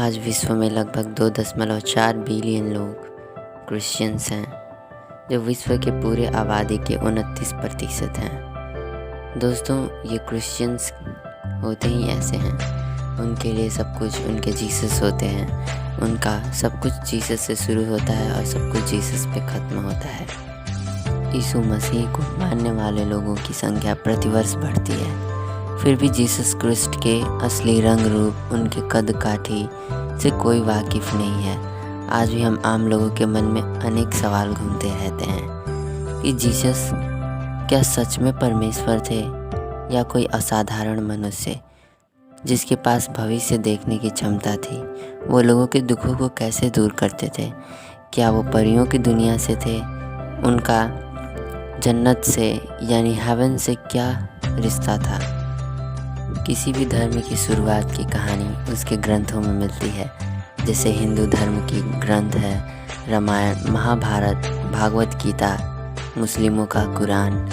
आज विश्व में लगभग 2.4 बिलियन लोग क्रिश्चियंस हैं, जो विश्व के पूरे आबादी के 29% हैं। दोस्तों, ये क्रिश्चियंस होते ही ऐसे हैं। उनके लिए सब कुछ उनके जीसस होते हैं। उनका सब कुछ जीसस से शुरू होता है और सब कुछ जीसस पे ख़त्म होता है। यीशु मसीह को मानने वाले लोगों की संख्या प्रतिवर्ष बढ़ती है। फिर भी जीसस क्रिस्ट के असली रंग रूप, उनके कद काठी से कोई वाकिफ़ नहीं है। आज भी हम आम लोगों के मन में अनेक सवाल घूमते रहते हैं कि जीसस क्या सच में परमेश्वर थे या कोई असाधारण मनुष्य जिसके पास भविष्य देखने की क्षमता थी। वो लोगों के दुखों को कैसे दूर करते थे? क्या वो परियों की दुनिया से थे? उनका जन्नत से यानी हेवन से क्या रिश्ता था? किसी भी धर्म की शुरुआत की कहानी उसके ग्रंथों में मिलती है। जैसे हिंदू धर्म की ग्रंथ है रामायण, महाभारत, भागवत गीता, मुस्लिमों का कुरान,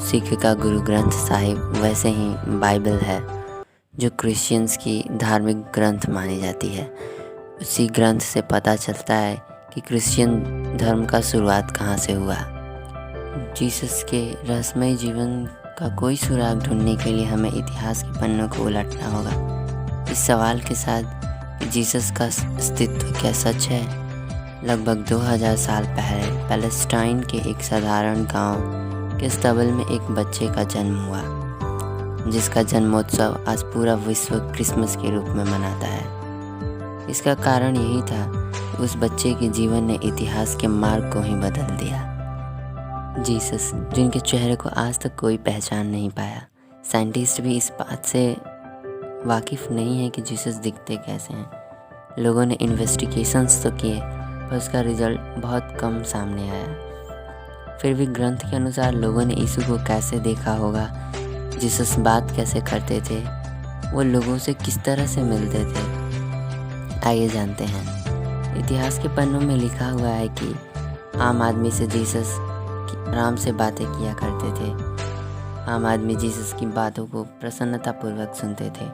सिख का गुरु ग्रंथ साहिब, वैसे ही बाइबल है जो क्रिश्चियंस की धार्मिक ग्रंथ मानी जाती है। उसी ग्रंथ से पता चलता है कि क्रिश्चियन धर्म का शुरुआत कहाँ से हुआ। जीसस के रहस्यमय जीवन का कोई सुराग ढूंढने के लिए हमें इतिहास के पन्नों को उलटना होगा। इस सवाल के साथ कि जीसस का अस्तित्व क्या सच है। लगभग 2000 साल पहले पैलेस्टाइन के एक साधारण गांव के stable में एक बच्चे का जन्म हुआ, जिसका जन्मोत्सव आज पूरा विश्व क्रिसमस के रूप में मनाता है। इसका कारण यही था कि उस बच्चे के जीवन ने इतिहास के मार्ग को ही बदल दिया। जीसस, जिनके चेहरे को आज तक कोई पहचान नहीं पाया। साइंटिस्ट भी इस बात से वाकिफ़ नहीं है कि जीसस दिखते कैसे हैं। लोगों ने इन्वेस्टिगेशंस तो किए, पर उसका रिज़ल्ट बहुत कम सामने आया। फिर भी ग्रंथ के अनुसार लोगों ने यीशु को कैसे देखा होगा, जीसस बात कैसे करते थे, वो लोगों से किस तरह से मिलते थे, आइए जानते हैं। इतिहास के पन्नों में लिखा हुआ है कि आम आदमी से जीसस आराम से बातें किया करते थे। आम आदमी जीसस की बातों को प्रसन्नतापूर्वक सुनते थे,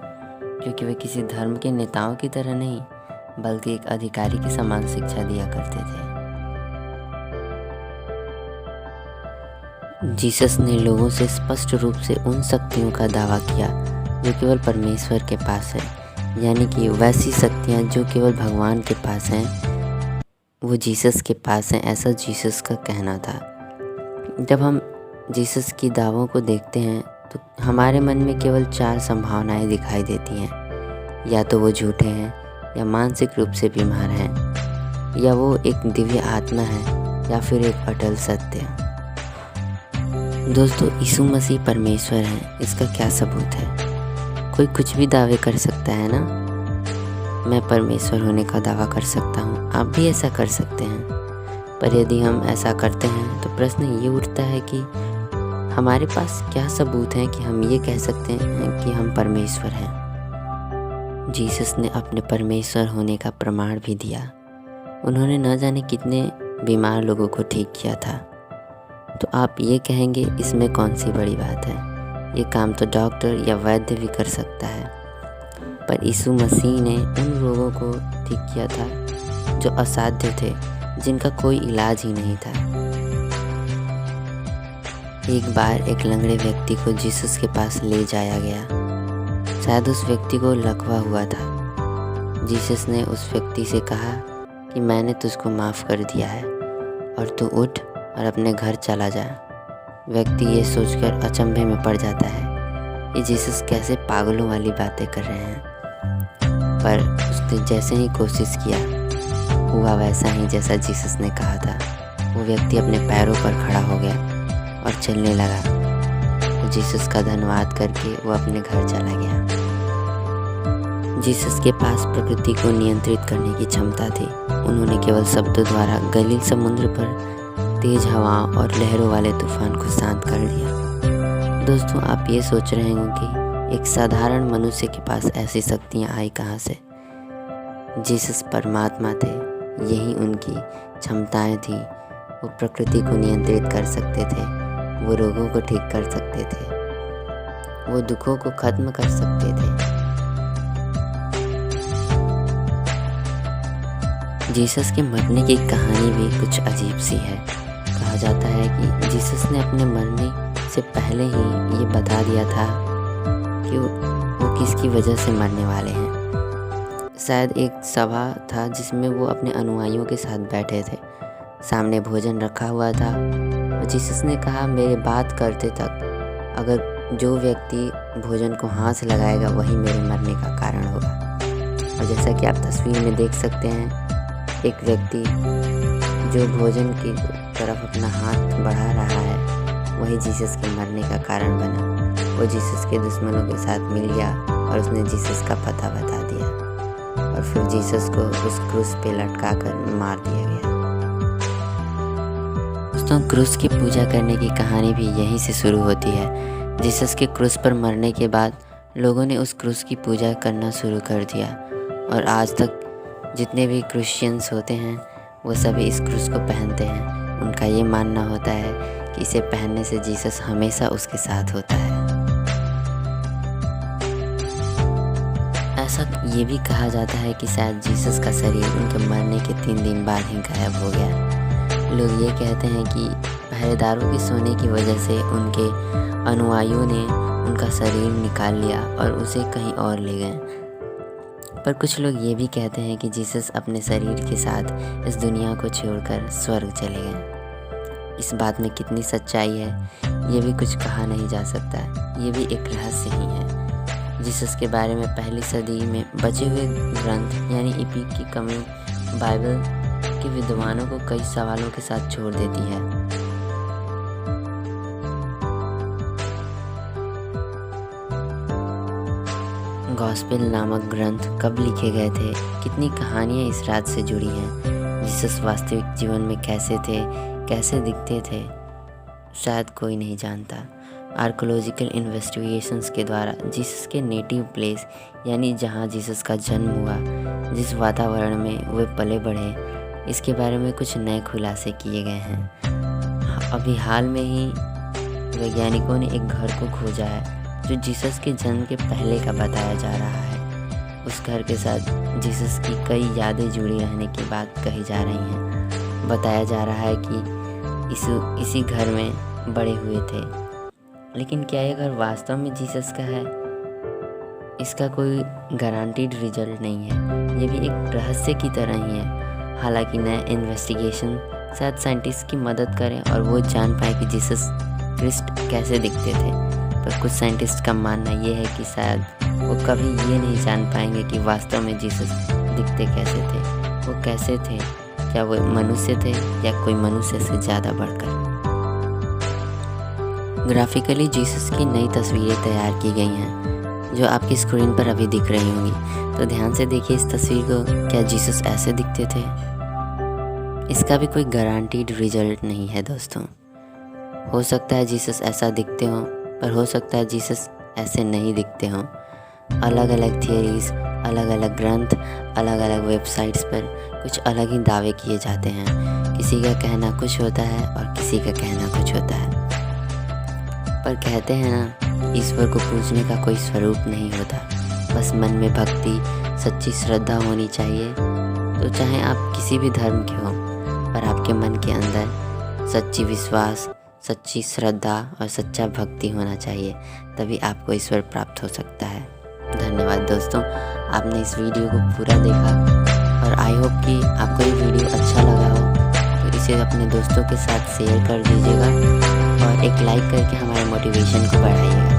क्योंकि वे किसी धर्म के नेताओं की तरह नहीं, बल्कि एक अधिकारी की समान शिक्षा दिया करते थे। जीसस ने लोगों से स्पष्ट रूप से उन शक्तियों का दावा किया जो केवल परमेश्वर के पास है, यानी कि वैसी शक्तियाँ जो केवल भगवान के पास हैं, वो जीसस के पास हैं, ऐसा जीसस का कहना था। जब हम जीसस की दावों को देखते हैं तो हमारे मन में केवल 4 संभावनाएं दिखाई देती हैं। या तो वो झूठे हैं, या मानसिक रूप से बीमार हैं, या वो एक दिव्य आत्मा है, या फिर एक अटल सत्य। दोस्तों, यीशु मसीह परमेश्वर हैं, इसका क्या सबूत है? कोई कुछ भी दावे कर सकता है ना। मैं परमेश्वर होने का दावा कर सकता हूँ, आप भी ऐसा कर सकते हैं। पर यदि हम ऐसा करते हैं तो प्रश्न ये उठता है कि हमारे पास क्या सबूत है कि हम ये कह सकते हैं कि हम परमेश्वर हैं। जीसस ने अपने परमेश्वर होने का प्रमाण भी दिया। उन्होंने न जाने कितने बीमार लोगों को ठीक किया था। तो आप ये कहेंगे इसमें कौन सी बड़ी बात है? ये काम तो डॉक्टर या वैद्य भी कर सकता है। पर यीशु मसीह ने उन रोगों को ठीक किया था जो असाध्य थे, जिनका कोई इलाज ही नहीं था। एक बार एक लंगड़े व्यक्ति को जीसस के पास ले जाया गया। शायद उस व्यक्ति को लकवा हुआ था। जीसस ने उस व्यक्ति से कहा कि मैंने तुझको माफ़ कर दिया है और तू उठ और अपने घर चला जा। व्यक्ति ये सोचकर अचंभे में पड़ जाता है कि जीसस कैसे पागलों वाली बातें कर रहे हैं। पर उसने जैसे ही कोशिश किया, हुआ वैसा ही जैसा जीसस ने कहा था। वो व्यक्ति अपने पैरों पर खड़ा हो गया और चलने लगा। तो जीसस का धन्यवाद करके वो अपने घर चला गया। जीसस के पास प्रकृति को नियंत्रित करने की क्षमता थी। उन्होंने केवल शब्दों द्वारा गलील समुद्र पर तेज हवाओं और लहरों वाले तूफान को शांत कर दिया। दोस्तों, आप ये सोच रहे होंगे कि एक साधारण मनुष्य के पास ऐसी शक्तियाँ आई कहाँ से? जीसस परमात्मा थे, यही उनकी क्षमताएं थी। वो प्रकृति को नियंत्रित कर सकते थे, वो रोगों को ठीक कर सकते थे, वो दुखों को खत्म कर सकते थे। जीसस के मरने की कहानी भी कुछ अजीब सी है। कहा जाता है कि जीसस ने अपने मरने से पहले ही ये बता दिया था कि वो किसकी वजह से मरने वाले हैं। शायद एक सभा था जिसमें वो अपने अनुयायियों के साथ बैठे थे। सामने भोजन रखा हुआ था और जीसस ने कहा, मेरे बात करते तक अगर जो व्यक्ति भोजन को हाथ से लगाएगा वही मेरे मरने का कारण होगा। और जैसा कि आप तस्वीर में देख सकते हैं, एक व्यक्ति जो भोजन की तरफ अपना हाथ बढ़ा रहा है वही जीसस के मरने का कारण बना। वो जीसस के दुश्मनों के साथ मिल गया और उसने जीसस का पता बता दिया और फिर जीसस को उस क्रूस पे लटका कर मार दिया गया। दोस्तों, क्रूस की पूजा करने की कहानी भी यहीं से शुरू होती है। जीसस के क्रूस पर मरने के बाद लोगों ने उस क्रूस की पूजा करना शुरू कर दिया और आज तक जितने भी क्रिश्चियंस होते हैं वो सभी इस क्रूस को पहनते हैं। उनका ये मानना होता है कि इसे पहनने से जीसस हमेशा उसके साथ होता है। ऐसा ये भी कहा जाता है कि शायद जीसस का शरीर उनके मरने के 3 दिन बाद ही गायब हो गया। लोग ये कहते हैं कि पहरेदारों के सोने की वजह से उनके अनुयायियों ने उनका शरीर निकाल लिया और उसे कहीं और ले गए। पर कुछ लोग ये भी कहते हैं कि जीसस अपने शरीर के साथ इस दुनिया को छोड़कर स्वर्ग चले गए। इस बात में कितनी सच्चाई है ये भी कुछ कहा नहीं जा सकता। ये भी एक रहस्य ही है। जीसस के बारे में पहली सदी में बचे हुए ग्रंथ यानी एपिक की कमी बाइबल के विद्वानों को कई सवालों के साथ छोड़ देती है। गॉस्पेल नामक ग्रंथ कब लिखे गए थे, कितनी कहानियाँ इस रात से जुड़ी हैं, जीसस वास्तविक जीवन में कैसे थे, कैसे दिखते थे, शायद कोई नहीं जानता। आर्कोलॉजिकल इन्वेस्टिगेशंस के द्वारा जीसस के नेटिव प्लेस यानी जहाँ जीसस का जन्म हुआ, जिस वातावरण में वे पले बढ़े, इसके बारे में कुछ नए खुलासे किए गए हैं। अभी हाल में ही वैज्ञानिकों ने एक घर को खोजा है जो जीसस के जन्म के पहले का बताया जा रहा है। उस घर के साथ जीसस की कई यादें जुड़ी रहने की बात कही जा रही हैं। बताया जा रहा है कि इसी घर में बड़े हुए थे। लेकिन क्या ये घर वास्तव में जीसस का है, इसका कोई गारंटीड रिजल्ट नहीं है। ये भी एक रहस्य की तरह ही है। हालांकि नए इन्वेस्टिगेशन शायद साइंटिस्ट की मदद करें और वो जान पाए कि जीसस क्रिस्ट कैसे दिखते थे। पर कुछ साइंटिस्ट का मानना ये है कि शायद वो कभी ये नहीं जान पाएंगे कि वास्तव में जीसस दिखते कैसे थे। वो कैसे थे, क्या वो मनुष्य थे या कोई मनुष्य से ज़्यादा बढ़कर। ग्राफिकली जीसस की नई तस्वीरें तैयार की गई हैं जो आपकी स्क्रीन पर अभी दिख रही होंगी। तो ध्यान से देखिए इस तस्वीर को। क्या जीसस ऐसे दिखते थे? इसका भी कोई गारंटीड रिजल्ट नहीं है दोस्तों। हो सकता है जीसस ऐसा दिखते हों, पर हो सकता है जीसस ऐसे नहीं दिखते हों। अलग अलग थियरीज, अलग अलग ग्रंथ, अलग अलग वेबसाइट्स पर कुछ अलग ही दावे किए जाते हैं। किसी का कहना कुछ होता है और किसी का कहना कुछ होता है। पर कहते हैं ना, ईश्वर को पूजने का कोई स्वरूप नहीं होता, बस मन में भक्ति, सच्ची श्रद्धा होनी चाहिए। तो चाहे आप किसी भी धर्म के हों, पर आपके मन के अंदर सच्ची विश्वास, सच्ची श्रद्धा और सच्चा भक्ति होना चाहिए, तभी आपको ईश्वर प्राप्त हो सकता है। धन्यवाद दोस्तों, आपने इस वीडियो को पूरा देखा और आई होप कि आपको ये वीडियो अच्छा लगा हो। तो इसे अपने दोस्तों के साथ शेयर कर दीजिएगा और एक लाइक करके हमारे मोटिवेशन को बढ़ाइएगा।